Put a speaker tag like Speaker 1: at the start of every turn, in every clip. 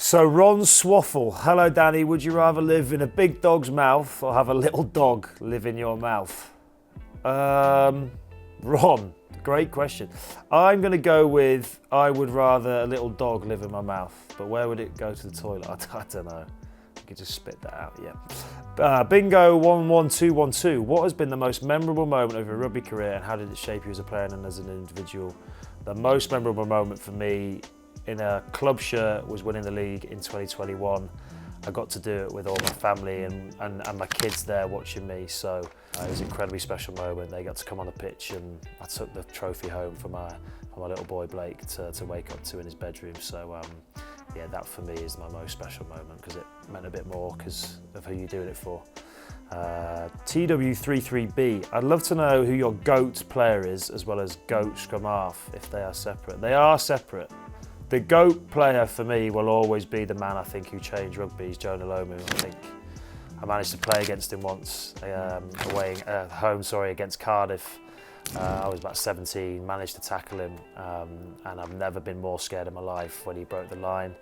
Speaker 1: So Ron Swaffle, hello Danny, would you rather live in a big dog's mouth or have a little dog live in your mouth? Ron, great question. I'm going to go with I would rather a little dog live in my mouth, but where would it go to the toilet? I don't know. I could just spit that out, yeah. Bingo 11212, what has been the most memorable moment of your rugby career and how did it shape you as a player and as an individual? The most memorable moment for me in a club shirt was winning the league in 2021. I got to do it with all my family and my kids there watching me, so it was an incredibly special moment. They got to come on the pitch and I took the trophy home for my little boy Blake to wake up to in his bedroom. So yeah, that for me is my most special moment because it meant a bit more because of who you're doing it for. TW33B, I'd love to know who your GOAT player is as well as GOAT scrum half if they are separate. They are separate. The GOAT player for me will always be the man I think who changed rugby, is Jonah Lomu. I think I managed to play against him once, home against Cardiff. I was about 17, managed to tackle him, and I've never been more scared in my life when he broke the line.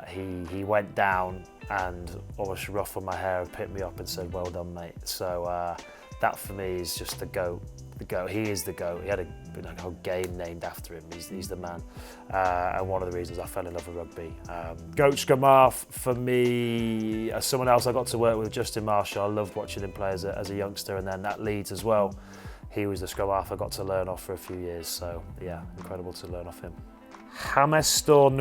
Speaker 1: He went down and almost ruffled my hair and picked me up and said, well done mate. So that for me is just the GOAT. The GOAT. He is the GOAT. He had a whole game named after him. He's the man. And one of the reasons I fell in love with rugby. GOAT scrum half for me, as someone else I got to work with, Justin Marshall. I loved watching him play as a youngster, and then at Leeds as well. He was the scrum half I got to learn off for a few years. So yeah, incredible to learn off him. Hamester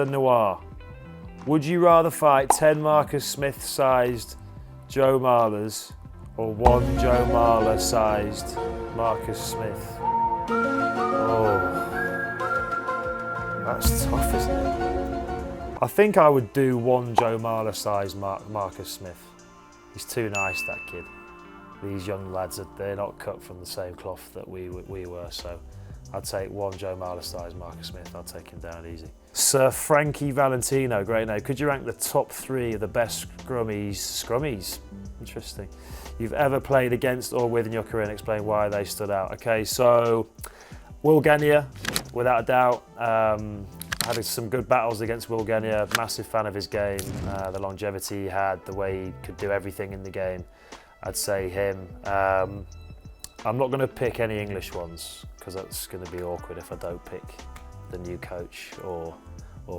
Speaker 1: Noir. Would you rather fight 10 Marcus Smith-sized Joe Marlers or one Joe Marler-sized Marcus Smith? Oh, that's tough, isn't it? I think I would do one Joe Marler-sized Marcus Smith. He's too nice, that kid. These young lads, they're not cut from the same cloth that we were, so I'd take one Joe Marler-sized Marcus Smith. I'll take him down easy. Sir Frankie Valentino, great name. Could you rank the top 3 of the best scrummies? Interesting. You've ever played against or with in your career and explain why they stood out. Okay, so Will Genia, without a doubt. Had some good battles against Will Genia. Massive fan of his game, the longevity he had, the way he could do everything in the game. I'd say him. I'm not going to pick any English ones because that's going to be awkward if I don't pick the new coach or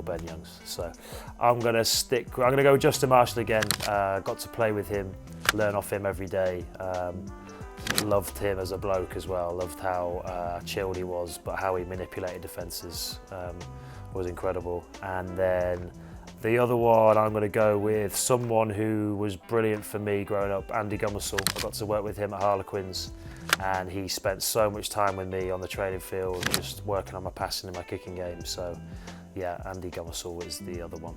Speaker 1: Ben Youngs. So I'm going to go with Justin Marshall again. Got to play with him, learn off him every day. Loved him as a bloke as well. Loved how chilled he was, but how he manipulated defences was incredible. And then the other one, I'm going to go with someone who was brilliant for me growing up, Andy Gummersall. I got to work with him at Harlequins, and he spent so much time with me on the training field, just working on my passing and my kicking game. So, yeah, Andy Gummersall is the other one.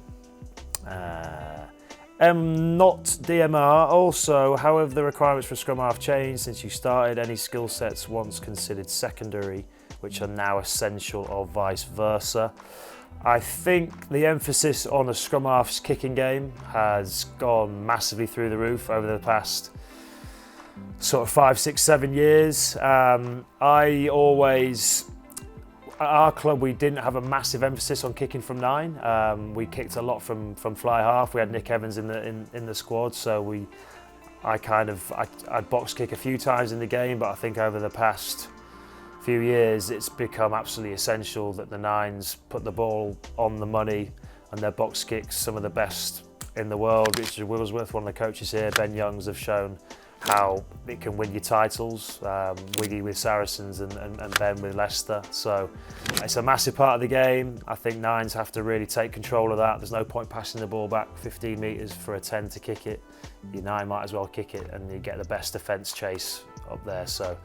Speaker 1: Not DMR. Also, how have the requirements for scrum half changed since you started? Any skill sets once considered secondary, which are now essential, or vice versa? I think the emphasis on a scrum half's kicking game has gone massively through the roof over the past sort of 5, 6, 7 years. At our club, we didn't have a massive emphasis on kicking from 9. We kicked a lot from fly half. We had Nick Evans in the squad, so I'd box kick a few times in the game, but I think over the past few years it's become absolutely essential that the 9s put the ball on the money and their box kicks some of the best in the world. Richard Wigglesworth, one of the coaches here, Ben Youngs, have shown how it can win you titles. Wiggy with Saracens and Ben with Leicester. So it's a massive part of the game. I think 9s have to really take control of that. There's no point passing the ball back 15 metres for a 10 to kick it. Your 9 might as well kick it and you get the best defence chase up there. So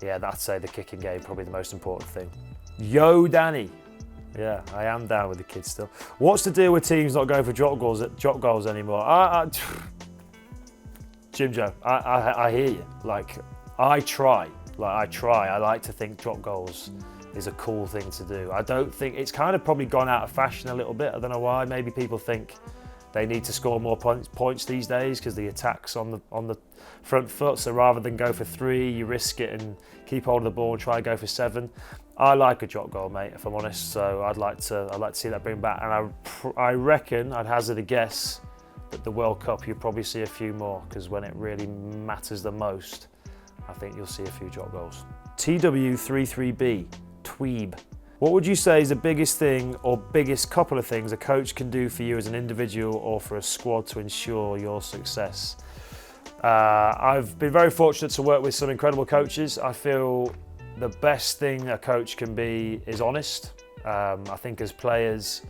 Speaker 1: yeah, I'd say the kicking game probably the most important thing. Yo Danny. Yeah, I am down with the kids still. What's the deal with teams not going for drop goals anymore? Jim Joe, I hear you. I try. I like to think drop goals is a cool thing to do. I don't think it's kind of probably gone out of fashion a little bit. I don't know why. Maybe people think They need to score more points these days because the attack's on the front foot. So rather than go for 3, you risk it and keep hold of the ball and try and go for 7. I like a drop goal, mate, if I'm honest. So I'd like to see that bring back. And I reckon I'd hazard a guess that the World Cup you'll probably see a few more, because when it really matters the most, I think you'll see a few drop goals. TW33B, Tweeb. What would you say is the biggest thing or biggest couple of things a coach can do for you as an individual or for a squad to ensure your success? I've been very fortunate to work with some incredible coaches. I feel the best thing a coach can be is honest. I think as players,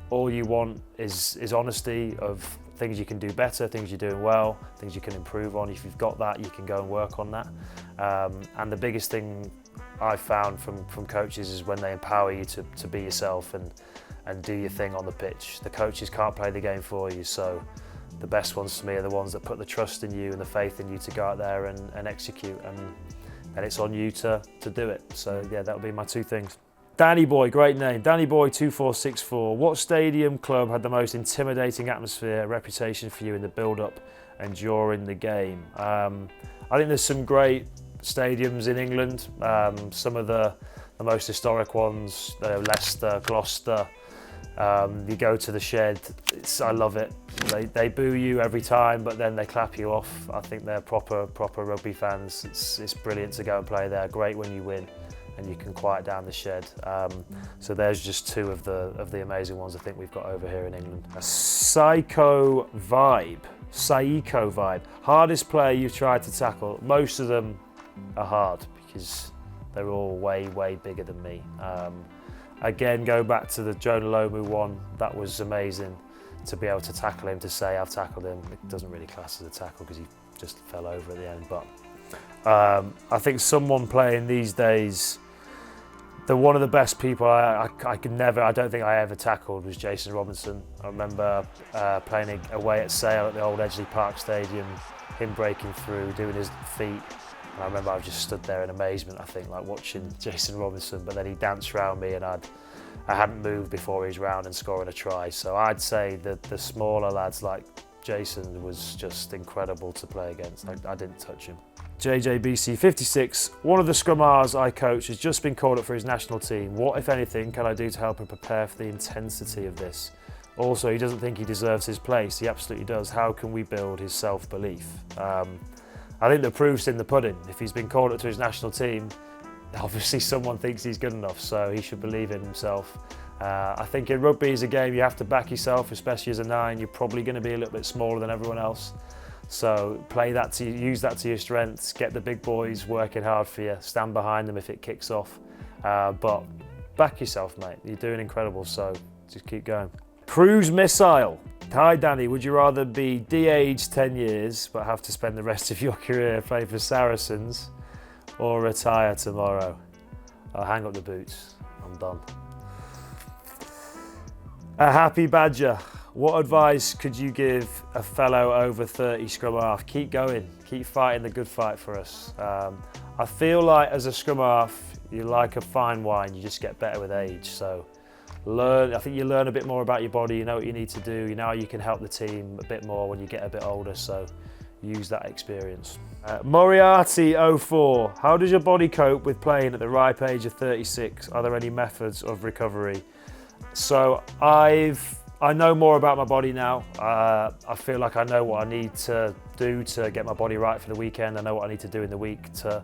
Speaker 1: all you want is honesty of things you can do better, things you're doing well, things you can improve on. If you've got that, you can go and work on that. And the biggest thing I've found from coaches is when they empower you to be yourself and do your thing on the pitch. The coaches can't play the game for you, so the best ones to me are the ones that put the trust in you and the faith in you to go out there and execute, and it's on you to do it. So yeah, that'll be my 2 things. Danny Boy, great name. Danny Boy 2464. What stadium club had the most intimidating atmosphere, reputation for you in the build-up and during the game? I think there's some great stadiums in England. Some of the most historic ones, Leicester, Gloucester. You go to the Shed. I love it. They boo you every time, but then they clap you off. I think they're proper rugby fans. It's brilliant to go and play there. Great when you win, and you can quiet down the Shed. So there's just 2 of the amazing ones I think we've got over here in England. A Saiko Vibe. Hardest player you've tried to tackle. Most of them are hard because they're all way bigger than me. Again, go back to the Jonah Lomu one. That was amazing to be able to tackle him, to say I've tackled him. It doesn't really class as a tackle because he just fell over at the end, but I think someone playing these days, one of the best people I don't think I ever tackled was Jason Robinson. I remember playing away at Sale at the old Edgeley Park Stadium, him breaking through, doing his feet. And I remember I just stood there in amazement, I think, like watching Jason Robinson, but then he danced around me and I hadn't moved before he was round and scoring a try. So I'd say that the smaller lads like Jason was just incredible to play against. I didn't touch him. JJBC 56, one of the scrum halves I coach has just been called up for his national team. What, if anything, can I do to help him prepare for the intensity of this? Also, he doesn't think he deserves his place. He absolutely does. How can we build his self-belief? I think the proof's in the pudding. If he's been called up to his national team, obviously someone thinks he's good enough, so he should believe in himself. I think in rugby as a game, you have to back yourself, especially as a 9. You're probably going to be a little bit smaller than everyone else. So use that to your strengths, get the big boys working hard for you, stand behind them if it kicks off. But back yourself, mate. You're doing incredible, so just keep going. Cruise Missile. Hi Danny, would you rather be de-aged 10 years but have to spend the rest of your career playing for Saracens, or retire tomorrow? I'll hang up the boots, I'm done. A Happy Badger. What advice could you give a fellow over 30 scrum half? Keep going, keep fighting the good fight for us. I feel like as a scrum half, you're like a fine wine, you just get better with age. So I think you learn a bit more about your body, you know what you need to do, you know how you can help the team a bit more when you get a bit older, so use that experience. Moriarty 04, how does your body cope with playing at the ripe age of 36? Are there any methods of recovery? So I know more about my body now. I feel like I know what I need to do to get my body right for the weekend. I know what I need to do in the week to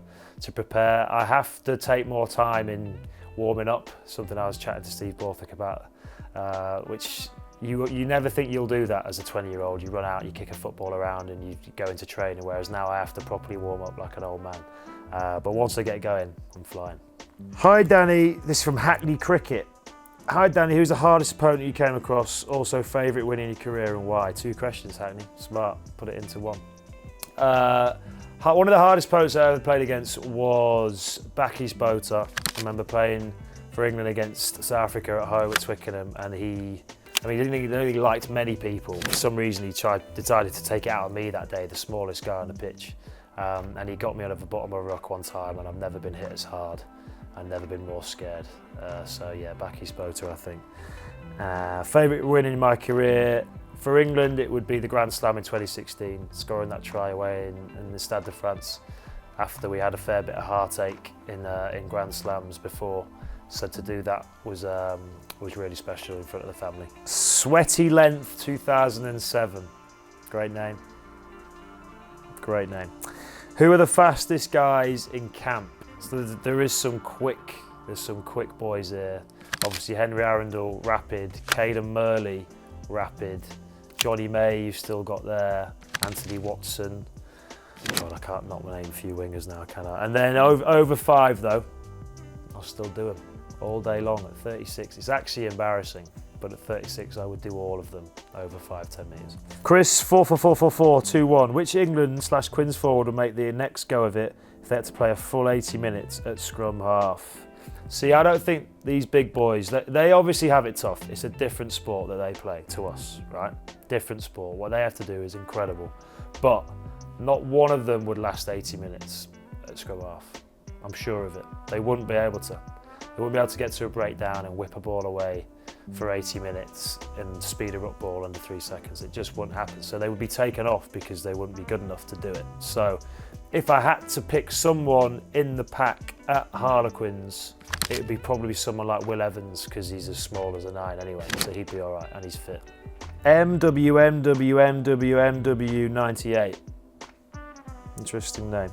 Speaker 1: prepare. I have to take more time in warming up, something I was chatting to Steve Borthwick about, which you never think you'll do that as a 20-year-old. You run out, you kick a football around and you go into training, whereas now I have to properly warm up like an old man. But once I get going, I'm flying. Hi Danny, this is from Hackney Cricket. Hi Danny, who's the hardest opponent you came across? Also favourite win in your career and why? 2 questions, Hackney. Smart, put it into one. One of the hardest opponents I ever played against was Bakkies Botha. I remember playing for England against South Africa at home at Twickenham, and he didn't really liked many people. For some reason he decided to take it out on me that day, the smallest guy on the pitch. And he got me out of the bottom of a ruck one time, and I've never been hit as hard. I've never been more scared. So yeah, Bakkies Botha, I think. Favourite win in my career? For England, it would be the Grand Slam in 2016, scoring that try away in the Stade de France after we had a fair bit of heartache in Grand Slams before. So to do that was really special in front of the family. Sweaty Length 2007. Great name. Great name. Who are the fastest guys in camp? So there's some quick boys here. Obviously Henry Arundel, rapid. Caden Murley, rapid. Johnny May, you've still got there. Anthony Watson. God, I can't not name a few wingers now, can I? And then over 5 though, I'll still do them all day long at 36. It's actually embarrassing, but at 36 I would do all of them over 5-10 metres. Chris 4444421. Which England/Quins forward would make the next go of it if they had to play a full 80 minutes at scrum half? See, I don't think these big boys, they obviously have it tough. It's a different sport that they play to us, right? Different sport. What they have to do is incredible. But not one of them would last 80 minutes at scrum half. I'm sure of it. They wouldn't be able to. They wouldn't be able to get to a breakdown and whip a ball away for 80 minutes and speed a ruck ball under 3 seconds. It just wouldn't happen. So they would be taken off because they wouldn't be good enough to do it. So if I had to pick someone in the pack at Harlequins, it would be probably someone like Will Evans because he's as small as a 9 anyway, so he'd be all right and he's fit. MWMWMWMW98. Interesting name.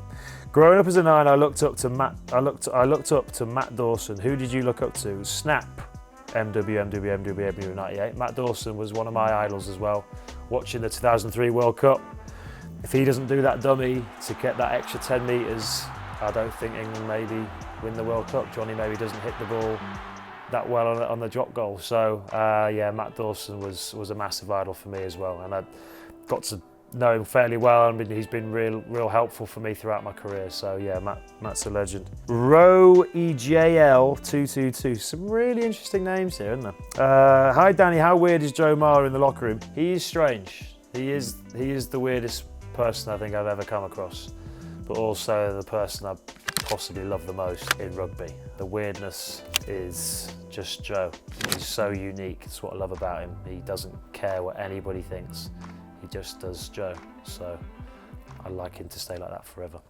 Speaker 1: Growing up as a 9, I looked up to Matt Dawson. Who did you look up to? Snap. MWMWMWMW98. Matt Dawson was one of my idols as well. Watching the 2003 World Cup. If he doesn't do that dummy to get that extra 10 metres, I don't think England maybe win the World Cup. Johnny maybe doesn't hit the ball that well on the drop goal. So yeah, Matt Dawson was a massive idol for me as well, and I got to know him fairly well, and he's been real helpful for me throughout my career. So yeah, Matt's a legend. Row EJL222. Some really interesting names here, isn't there? Hi Danny, how weird is Joe Marler in the locker room? He is strange. He is the weirdest person I think I've ever come across, but also the person I possibly love the most in rugby. The weirdness is just Joe. He's so unique. That's what I love about him. He doesn't care what anybody thinks. He just does Joe. So I'd like him to stay like that forever.